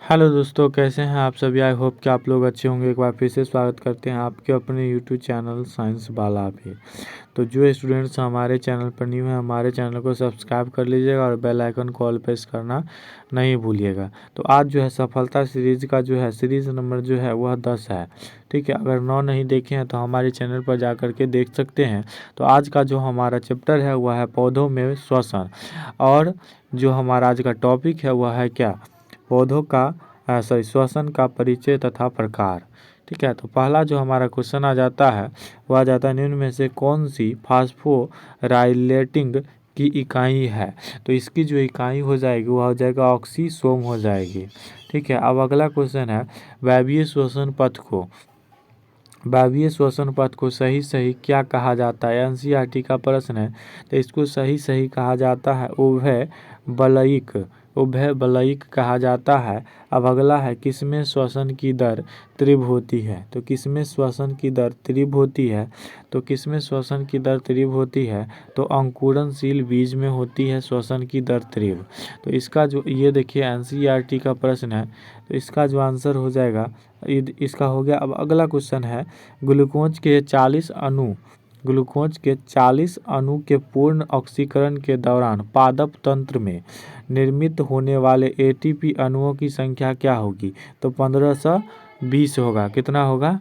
Hello दोस्तों, कैसे हैं आप सभी। आई होप कि आप लोग अच्छे होंगे। एक बार फिर से स्वागत करते हैं आपके अपने यूट्यूब चैनल साइंस बाला पे। तो जो स्टूडेंट्स हमारे चैनल पर न्यू हैं, हमारे चैनल को सब्सक्राइब कर लीजिएगा और बेल आइकन को ऑल प्रेस करना नहीं भूलिएगा। तो आज जो है सफलता सीरीज का जो है सीरीज नंबर जो है वह 10 है। ठीक है, अगर 9 नहीं देखे हैं तो हमारे चैनल पर जा कर के देख सकते हैं। तो आज का जो हमारा चैप्टर है वह है पौधों में श्वसन, और जो हमारा आज का टॉपिक है वह है क्या, पौधों का श्वसन का परिचय तथा प्रकार। ठीक है, तो पहला जो हमारा क्वेश्चन आ जाता है वह आ जाता है, निम्न में से कौन सी फास्फोराइलेटिंग की इकाई है। तो इसकी जो इकाई हो जाएगी वह हो जाएगा ऑक्सीसोम हो जाएगी। ठीक है, अब अगला क्वेश्चन है, वायवीय श्वसन पथ को सही सही क्या कहा जाता है। एनसीईआरटी का प्रश्न है, तो इसको सही सही कहा जाता है उभय बलयिक कहा जाता है। अब अगला है, किसमें श्वसन की दर तीव्र होती है। तो किसमें श्वसन की दर तीव्र होती है, तो किसमें श्वसन की दर तीव्र होती है, तो अंकुरणशील बीज में होती है श्वसन की दर तीव्र। तो इसका जो ये देखिए एनसीईआरटी का प्रश्न है, तो इसका जो आंसर हो जाएगा इसका हो गया। अब अगला क्वेश्चन है, ग्लूकोज के 40 अणु के पूर्ण ऑक्सीकरण के दौरान पादप तंत्र में निर्मित होने वाले एटीपी अणुओं की संख्या क्या होगी। तो 1520 होगा। कितना होगा,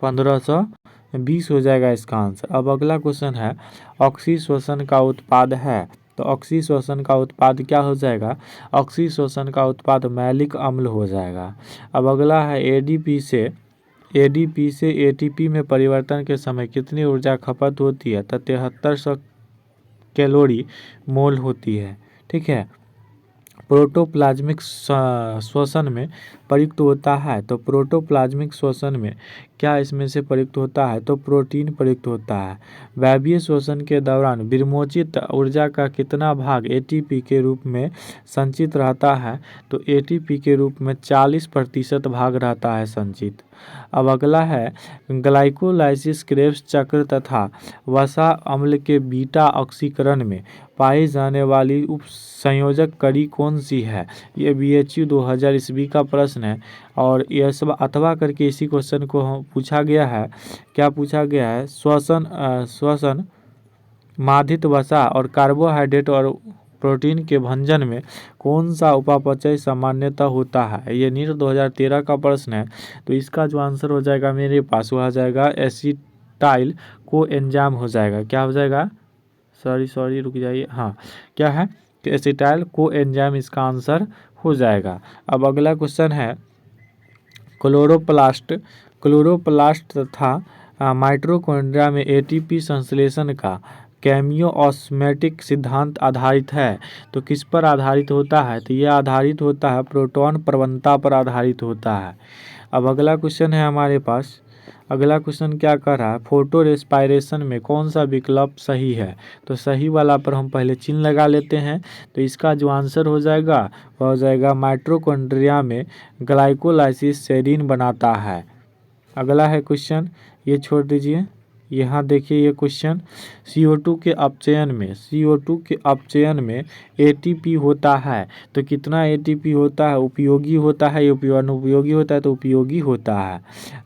1520 हो जाएगा इसका आंसर। अब अगला क्वेश्चन है, ऑक्सीश्वसन का उत्पाद है। तो ऑक्सीश्वसन का उत्पाद क्या हो जाएगा, ऑक्सीश्वसन का उत्पाद मैलिक अम्ल हो जाएगा। अब अगला है, एडीपी से एटीपी में परिवर्तन के समय कितनी ऊर्जा खपत होती है। तो 7300 कैलोरी मोल होती है। ठीक है, प्रोटोप्लाज्मिक श्वसन में प्रयुक्त होता है। तो प्रोटोप्लाज्मिक श्वसन में क्या इसमें से प्रयुक्त होता है, तो प्रोटीन प्रयुक्त होता है। वायवीय श्वसन के दौरान विमोचित ऊर्जा का कितना भाग एटीपी के रूप में संचित रहता है। तो एटीपी के रूप में 40% भाग रहता है संचित। अब अगला है, ग्लाइकोलाइसिस क्रेब्स चक्र तथा वसा अम्ल के बीटा ऑक्सीकरण में पाई जाने वाली उप संयोजक कड़ी कौन सी है। ये बीएचयू 2000 ईस्वी का प्रश्न है, और यह सब अथवा करके इसी क्वेश्चन को पूछा गया है। क्या पूछा गया है, श्वसन माधित वसा और कार्बोहाइड्रेट और प्रोटीन के भंजन में कौन सा उपापचय सामान्यतः होता है। ये नीट 2013 का प्रश्न है। तो इसका जो आंसर हो जाएगा मेरे पास वह आ जाएगा एसिटाइल को एंजाइम हो जाएगा। क्या हो जाएगा, सॉरी रुक जाइए, हाँ क्या है, तो एसिटाइल को एंजाइम इसका आंसर हो जाएगा। अब अगला क्वेश्चन है, क्लोरोप्लास्ट तथा माइटोकॉन्ड्रिया में एटीपी संश्लेषण का केमियोऑस्मोटिक सिद्धांत आधारित है। तो किस पर आधारित होता है, तो यह आधारित होता है प्रोटॉन प्रवणता पर आधारित होता है। अब अगला क्वेश्चन है हमारे पास, अगला क्वेश्चन क्या कर रहा है, फोटो रेस्पायरेशन में कौन सा विकल्प सही है। तो सही वाला पर हम पहले चिन्ह लगा लेते हैं। तो इसका जो आंसर हो जाएगा वह हो जाएगा, माइटोकॉन्ड्रिया में ग्लाइकोलाइसिस सेरीन बनाता है। अगला है क्वेश्चन, ये छोड़ दीजिए, यहाँ देखिए ये क्वेश्चन, CO2 के अपचयन में एटीपी होता है। तो कितना एटीपी होता है, उपयोगी होता है या अनुपयोगी होता है, तो उपयोगी होता है।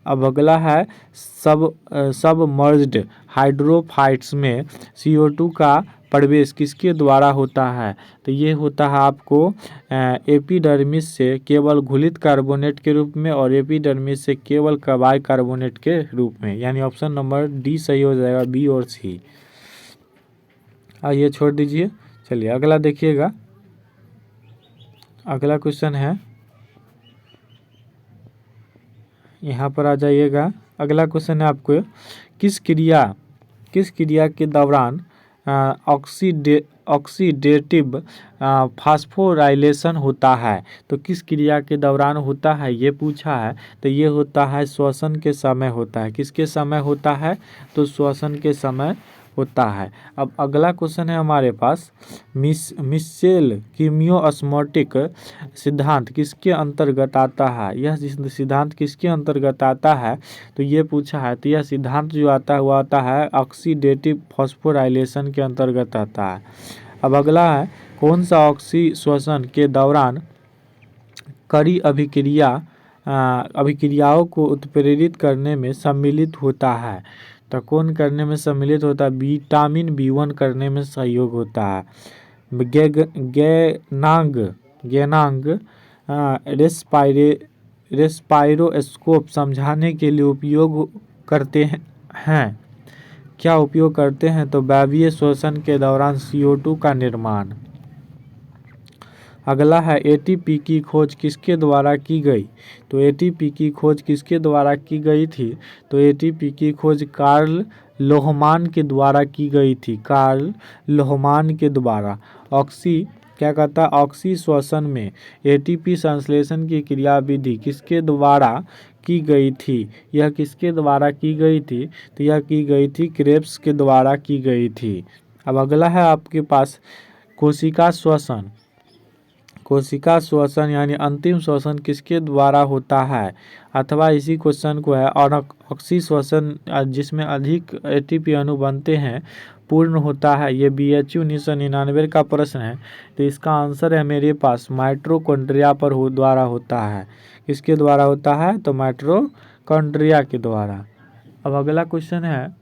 अब अगला है, सबमर्ज्ड हाइड्रोफाइट्स में CO2 का प्रवेश किसके द्वारा होता है। तो ये होता है आपको एपिडर्मिस से केवल घुलित कार्बोनेट के रूप में और एपिडर्मिस से केवल बाइकार्बोनेट के रूप में, यानी ऑप्शन नंबर डी सही हो जाएगा, बी और सी। ये छोड़ दीजिए, चलिए अगला देखिएगा। अगला क्वेश्चन है, यहाँ पर आ जाइएगा। अगला क्वेश्चन है आपको, किस क्रिया के दौरान ऑक्सीडेटिव फास्फोराइलेशन होता है। तो किस क्रिया के दौरान होता है ये पूछा है। तो ये होता है श्वसन के समय होता है। किसके समय होता है, तो श्वसन के समय होता है। अब अगला क्वेश्चन है हमारे पास, मिशेल कीमियोऑस्मोटिक सिद्धांत किसके अंतर्गत आता है। यह सिद्धांत किसके अंतर्गत आता है, तो ये पूछा है। तो यह सिद्धांत जो आता है वो आता है ऑक्सीडेटिव फॉस्फोराइलेशन के अंतर्गत आता है। अब अगला है, कौन सा ऑक्सी श्वसन के दौरान कड़ी अभिक्रियाओं को उत्प्रेरित करने में सम्मिलित होता है। तो कौन करने में सम्मिलित होता है? विटामिन B1 करने में सहयोग होता है। गैनांग रेस्पायरोस्कोप समझाने के लिए उपयोग करते हैं। क्या उपयोग करते हैं? तो वायवीय श्वसन के दौरान CO2 का निर्माण। अगला है ATP की खोज किसके द्वारा की गई? तो ATP की खोज किसके द्वारा की गई थी? तो ATP की खोज कार्ल लोहमान के द्वारा की गई थी। कार्ल लोहमान के द्वारा। क्या कहता है? ऑक्सी श्वसन में ATP संश्लेषण की क्रियाविधि किसके द्वारा की गई थी? यह किसके द्वारा की गई थी? तो यह की गई थी क्रेब्स के द्वारा की गई थी। अब अगला है आपके पास कोशिका श्वसन। कोशिका श्वसन यानी अंतिम श्वसन किसके द्वारा होता है? अथवा इसी क्वेश्चन को है और ऑक्सी श्वसन जिसमें अधिक ATP अणु बनते हैं पूर्ण होता है। ये BHU 1999 का प्रश्न है। तो इसका आंसर है मेरे पास माइटोकॉन्ड्रिया पर द्वारा होता है। किसके द्वारा होता है? तो माइटोकॉन्ड्रिया के द्वारा। अब अगला क्वेश्चन है,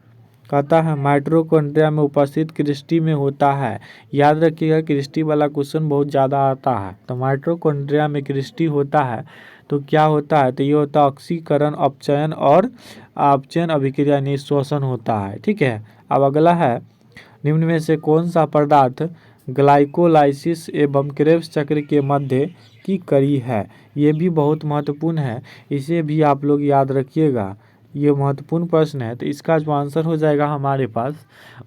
कहता है माइटोकॉन्ड्रिया में उपस्थित क्रिस्टी में होता है। याद रखिएगा क्रिस्टी वाला क्वेश्चन बहुत ज़्यादा आता है। तो माइटोकॉन्ड्रिया में क्रिस्टी होता है तो क्या होता है? तो ये होता है ऑक्सीकरण, अपचयन और अपचयन अभिक्रिया निःश्वसन होता है। ठीक है। अब अगला है, निम्न में से कौन सा पदार्थ ग्लाइकोलाइसिस एवं क्रेब्स चक्र के मध्य की कड़ी है? ये भी बहुत महत्वपूर्ण है, इसे भी आप लोग याद रखिएगा। ये महत्वपूर्ण प्रश्न है। तो इसका जो आंसर हो जाएगा हमारे पास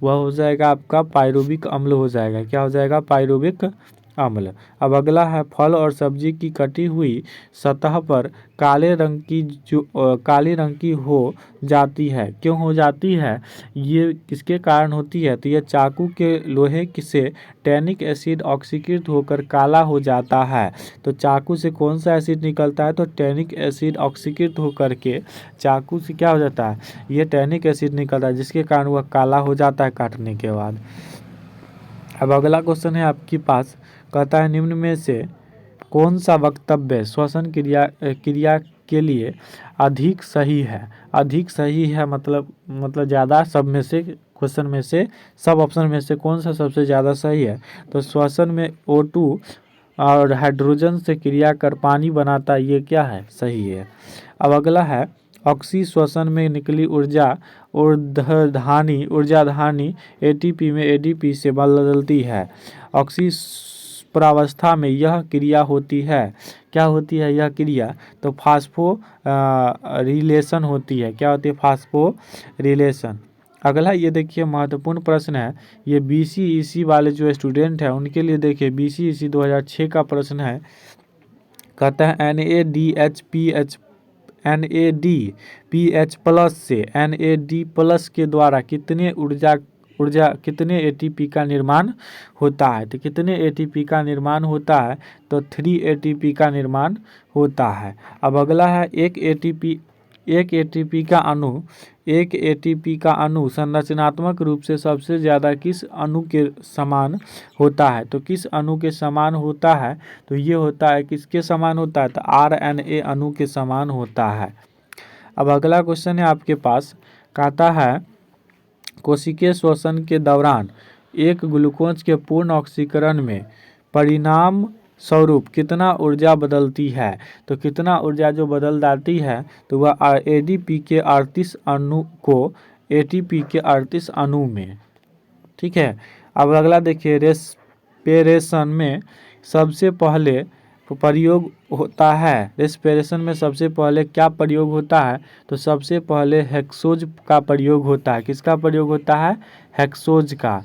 वह हो जाएगा आपका पायरुविक अम्ल हो जाएगा। क्या हो जाएगा? पायरुविक अम्ल। अब अगला है, फल और सब्जी की कटी हुई सतह पर काले रंग की हो जाती है। क्यों हो जाती है? ये किसके कारण होती है? तो ये चाकू के लोहे से टैनिक एसिड ऑक्सीकृत होकर काला हो जाता है। तो चाकू से कौन सा एसिड निकलता है? तो टैनिक एसिड ऑक्सीकृत होकर के चाकू से क्या हो जाता है? ये टैनिक एसिड निकलता है जिसके कारण वह काला हो जाता है काटने के बाद। अब अगला क्वेश्चन है आपके पास, कहता है निम्न में से कौन सा वक्तव्य श्वसन क्रिया के लिए अधिक सही है? अधिक सही है मतलब ज़्यादा, सब में से क्वेश्चन में से सब ऑप्शन में से कौन सा सबसे ज़्यादा सही है? तो श्वसन में O2 और हाइड्रोजन से क्रिया कर पानी बनाता है, ये क्या है? सही है। अब अगला है, ऑक्सी श्वसन में निकली ऊर्जाधानी ATP में ADP से बदलती है। ऑक्सी प्रावस्था में यह क्रिया होती है। क्या होती है यह क्रिया? तो फास्फोरिलेशन होती है। क्या होती है? फास्फोरिलेशन। अगला ये देखिए महत्वपूर्ण प्रश्न है, ये BCEC वाले जो स्टूडेंट हैं उनके लिए देखिए BCEC 2006 का प्रश्न है। कहता है NADPH प्लस से NAD प्लस के द्वारा कितने कितने ATP का निर्माण होता है? तो कितने ATP का निर्माण होता है? तो 3 ATP का निर्माण होता है। अब अगला है, एक ATP का अणु संरचनात्मक रूप से सबसे ज़्यादा किस अणु के समान होता है? तो किस अणु के समान होता है? तो ये होता है किसके समान होता है? तो RNA अणु के समान होता है। अब अगला क्वेश्चन है आपके पास, कहता है कोशिकीय श्वसन के दौरान एक ग्लूकोज के पूर्ण ऑक्सीकरण में परिणाम स्वरूप कितना ऊर्जा बदलती है? तो कितना ऊर्जा जो बदल जाती है तो वह ADP के 38 अणु को ATP के 38 अणु में। ठीक है। अब अगला देखिए, रेस्पिरेशन में सबसे पहले प्रयोग होता है। रेस्पिरेशन में सबसे पहले क्या प्रयोग होता है? तो सबसे पहले हेक्सोज का प्रयोग होता है। किसका प्रयोग होता है? हेक्सोज का।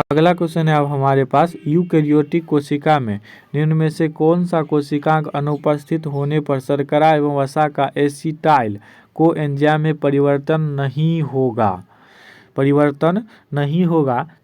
अगला क्वेश्चन है अब हमारे पास, यूकेरियोटिक कोशिका में निम्न में से कौन सा कोशिकांग अनुपस्थित होने पर शर्करा एवं वसा का एसिटाइल कोएंजाइम में परिवर्तन नहीं होगा? तो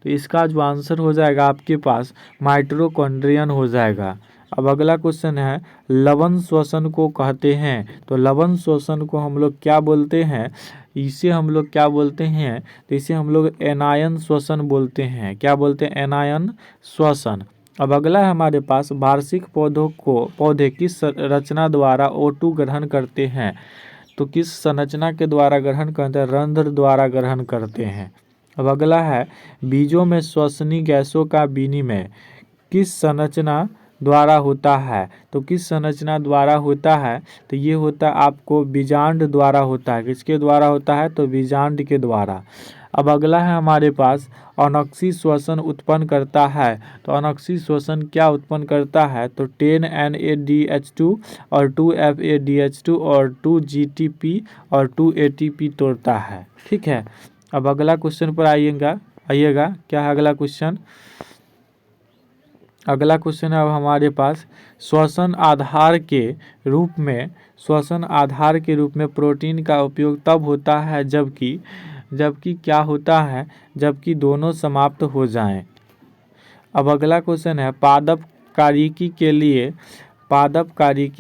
इसका जो आंसर हो जाएगा आपके पास माइटोकॉन्ड्रियन हो जाएगा। अब अगला क्वेश्चन है, लवण श्वसन को कहते हैं। तो लवण श्वसन को हम लोग क्या बोलते हैं? इसे हम लोग क्या बोलते हैं? तो इसे हम लोग एनायन श्वसन बोलते हैं। क्या बोलते हैं? एनायन श्वसन। अब अगला है हमारे पास वार्षिक पौधे किस रचना द्वारा O2 ग्रहण करते हैं? तो किस संरचना के द्वारा ग्रहण करते हैं? रंध्र द्वारा ग्रहण करते हैं। अब अगला है बीजों में श्वसनीय गैसों का विनिमय किस संरचना द्वारा होता है? तो किस संरचना द्वारा होता है? तो ये होता है आपको बीजांड द्वारा होता है। किसके द्वारा होता है? तो बीजांड के द्वारा। अब अगला है हमारे पास अनोक्सी श्वसन उत्पन्न करता है। तो अनोक्सी श्वसन क्या उत्पन्न करता है? तो 10 NADH2 और 2 FADH2 और 2 GTP और 2 ATP तोड़ता है। ठीक है। अब अगला क्वेश्चन पर आइएगा क्या है अगला क्वेश्चन? अगला क्वेश्चन है अब हमारे पास श्वसन आधार के रूप में प्रोटीन का उपयोग तब होता है जबकि क्या होता है? जबकि दोनों समाप्त हो जाएं। अब अगला क्वेश्चन है पादप कारिकी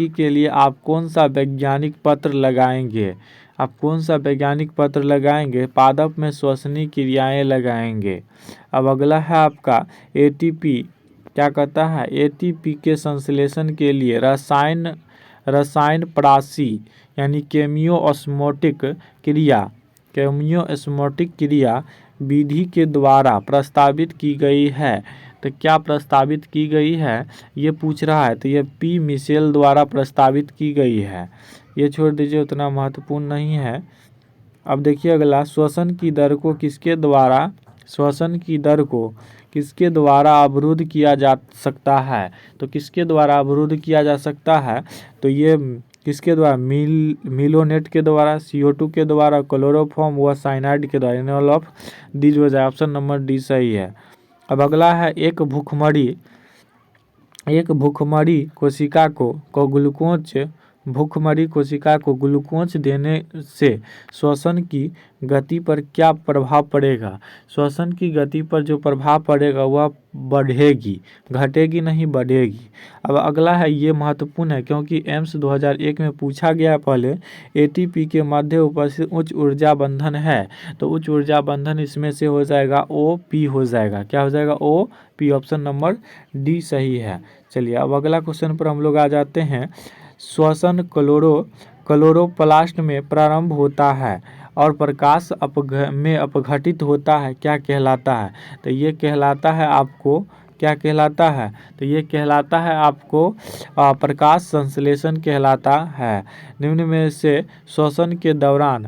के लिए आप कौन सा वैज्ञानिक पत्र लगाएंगे? आप कौन सा वैज्ञानिक पत्र लगाएंगे? पादप में श्वसनीय क्रियाएं लगाएंगे। अब अगला है आपका ATP क्या कहता है? ATP के संश्लेषण के लिए रसायन प्राशी यानी केमियोस्मोटिक क्रिया विधि के द्वारा प्रस्तावित की गई है। तो क्या प्रस्तावित की गई है ये पूछ रहा है। तो ये P. मिशेल द्वारा प्रस्तावित की गई है। ये छोड़ दीजिए, उतना महत्वपूर्ण नहीं है। अब देखिए अगला श्वसन की दर को किसके द्वारा अवरुद्ध किया जा सकता है? तो किसके द्वारा अवरुद्ध किया जा सकता है? तो ये किसके द्वारा? मिलोनेट के द्वारा, CO2 के द्वारा, क्लोरोफॉर्म व साइनाइड के द्वारा। ऑल ऑफ दीज हो जाए। ऑप्शन नंबर डी सही है। अब अगला है एक भूखमरी कोशिका को ग्लूकोज देने से श्वसन की गति पर क्या प्रभाव पड़ेगा? श्वसन की गति पर जो प्रभाव पड़ेगा वह बढ़ेगी, घटेगी नहीं, बढ़ेगी। अब अगला है ये महत्वपूर्ण है क्योंकि एम्स 2001 में पूछा गया पहले ATP के मध्य उपस्थित उच्च ऊर्जा बंधन है। तो उच्च ऊर्जा बंधन इसमें से हो जाएगा OP हो जाएगा। क्या हो जाएगा? OP। ऑप्शन नंबर डी सही है। चलिए अब अगला क्वेश्चन पर हम लोग आ जाते हैं। श्वसन क्लोरोप्लास्ट में प्रारंभ होता है और प्रकाश में अपघटित होता है, क्या कहलाता है? तो ये कहलाता है आपको क्या कहलाता है? तो ये कहलाता है आपको प्रकाश संश्लेषण कहलाता है। निम्न में से श्वसन के दौरान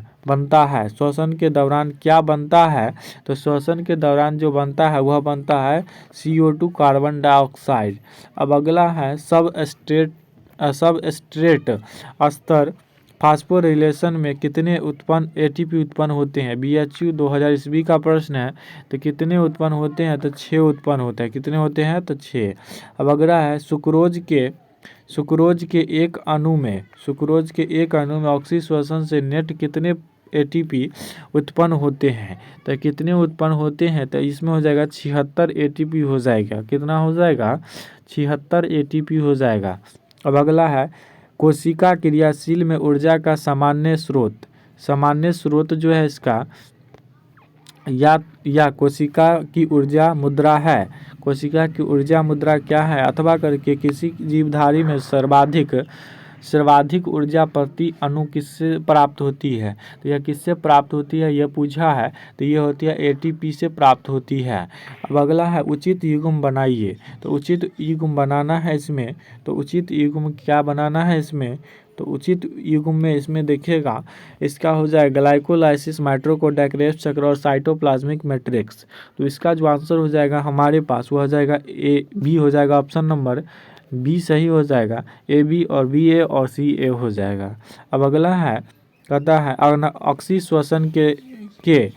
क्या बनता है? तो श्वसन के दौरान जो बनता है वह बनता है CO2 कार्बन डाइऑक्साइड। अब अगला है सबस्ट्रेट स्तर फास्फोरिलेशन में कितने ATP उत्पन्न होते हैं? BHU 2000 ईस्वी का प्रश्न है। तो कितने उत्पन्न होते हैं? तो 6 उत्पन्न होते हैं। कितने होते हैं? तो 6। अब अगला है सुक्रोज के एक अणु में ऑक्सी श्वसन से नेट कितने ATP उत्पन्न होते हैं? तो कितने उत्पन्न होते हैं? तो इसमें हो जाएगा 76 ATP हो जाएगा। कितना हो जाएगा? 76 ATP हो जाएगा। अब अगला है कोशिका क्रियाशील में ऊर्जा का सामान्य स्रोत जो है इसका या कोशिका की ऊर्जा मुद्रा है। कोशिका की ऊर्जा मुद्रा क्या है? अथवा करके किसी जीवधारी में सर्वाधिक ऊर्जा प्रति अणु किससे प्राप्त होती है? तो यह किससे प्राप्त होती है ये पूछा है। तो ये होती है ATP से प्राप्त होती है। अब अगला है उचित युग्म बनाइए। तो उचित युग्म बनाना है इसमें। तो उचित युग्म क्या बनाना है इसमें? तो उचित युग्म में इसमें देखिएगा इसका हो जाए ग्लाइकोलाइसिस, माइटोकॉन्ड्रिया चक्र और साइटोप्लाज्मिक मैट्रिक्स। तो इसका जो आंसर हो जाएगा हमारे पास वह हो जाएगा B हो जाएगा। ऑप्शन नंबर B सही हो जाएगा। AB और BA और CA हो जाएगा। अब अगला है कहता है ऑक्सी श्वसन के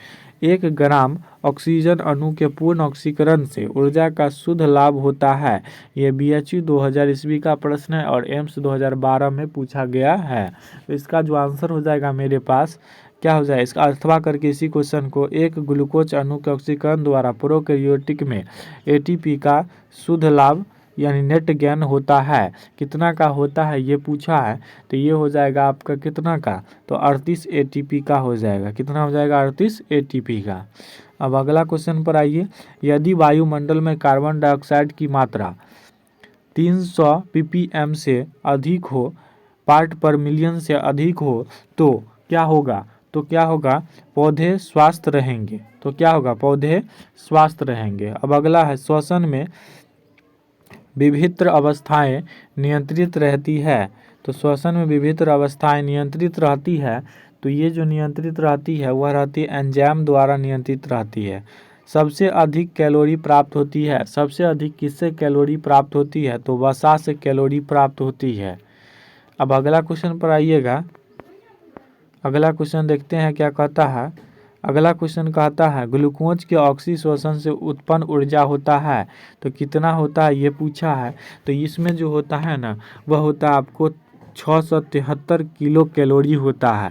1 ग्राम ऑक्सीजन अणु के पूर्ण ऑक्सीकरण से ऊर्जा का शुद्ध लाभ होता है। ये BHU 2000 ईस्वी का प्रश्न है और एम्स 2012 में पूछा गया है। तो इसका जो आंसर हो जाएगा मेरे पास क्या हो जाए? इसका अथवा करके इसी क्वेश्चन को एक ग्लूकोज अणु के ऑक्सीकरण द्वारा प्रोकैरियोटिक में ATP का शुद्ध लाभ यानी नेट गेन होता है। कितना का होता है ये पूछा है। तो ये हो जाएगा आपका कितना का? तो 38 ATP का हो जाएगा। कितना हो जाएगा? 38 ATP का। अब अगला क्वेश्चन पर आइए, यदि वायुमंडल में कार्बन डाइऑक्साइड की मात्रा 300 ppm से अधिक हो, पार्ट पर मिलियन से अधिक हो तो क्या होगा? तो क्या होगा? पौधे स्वस्थ रहेंगे। तो क्या होगा? पौधे स्वस्थ रहेंगे। अब अगला है, श्वसन में विभिन्न अवस्थाएं नियंत्रित रहती है। तो श्वसन में विभिन्न अवस्थाएं नियंत्रित रहती है, तो ये जो नियंत्रित रहती है वह रहती है एंजाइम द्वारा नियंत्रित रहती है। सबसे अधिक कैलोरी प्राप्त होती है। सबसे अधिक किससे कैलोरी प्राप्त होती है? तो वसा से कैलोरी प्राप्त होती है। अब अगला क्वेश्चन पर आइएगा, अगला क्वेश्चन देखते हैं क्या कहता है। अगला क्वेश्चन कहता है ग्लूकोज के ऑक्सीश्वसन से उत्पन्न ऊर्जा होता है, तो कितना होता है ये पूछा है। तो इसमें जो होता है ना वह होता है आपको 673 किलो कैलोरी होता है।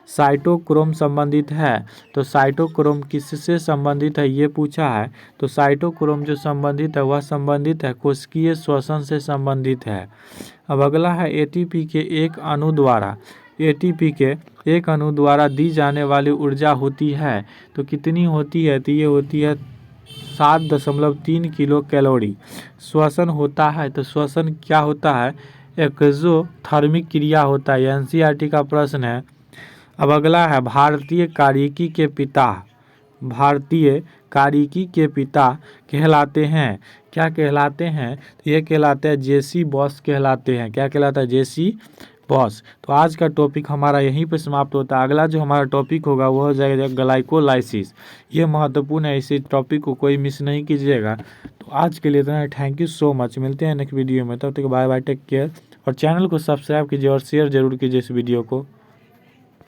साइटोक्रोम संबंधित है, तो साइटोक्रोम किससे संबंधित है ये पूछा है। तो साइटोक्रोम जो संबंधित है वह संबंधित है कोशिकीय श्वसन से संबंधित है। अब अगला है एटीपी के एक अणु द्वारा, एटीपी के एक अणु द्वारा दी जाने वाली ऊर्जा होती है, तो कितनी होती है? तो ये होती है 7.3 किलो कैलोरी। श्वसन होता है, तो श्वसन क्या होता है? एक्सोथर्मिक क्रिया होता है। एनसीईआरटी का प्रश्न है। अब अगला है भारतीय कार्यकी के पिता, भारतीय कार्यकी के पिता कहलाते हैं, क्या कहलाते हैं? तो ये कहलाते हैं जेसी बॉस कहलाते हैं। क्या कहलाता है? जेसी बॉस। तो आज का टॉपिक हमारा यहीं पे समाप्त होता है। अगला जो हमारा टॉपिक होगा वह हो जाएगा ग्लाइकोलाइसिस। ये महत्वपूर्ण है, इसी टॉपिक को कोई मिस नहीं कीजिएगा। तो आज के लिए इतना है। Thank you so much. मिलते हैं नेक्स्ट वीडियो में, तब तक बाय बाय, टेक केयर। और चैनल को सब्सक्राइब कीजिए और शेयर जरूर कीजिए इस वीडियो को।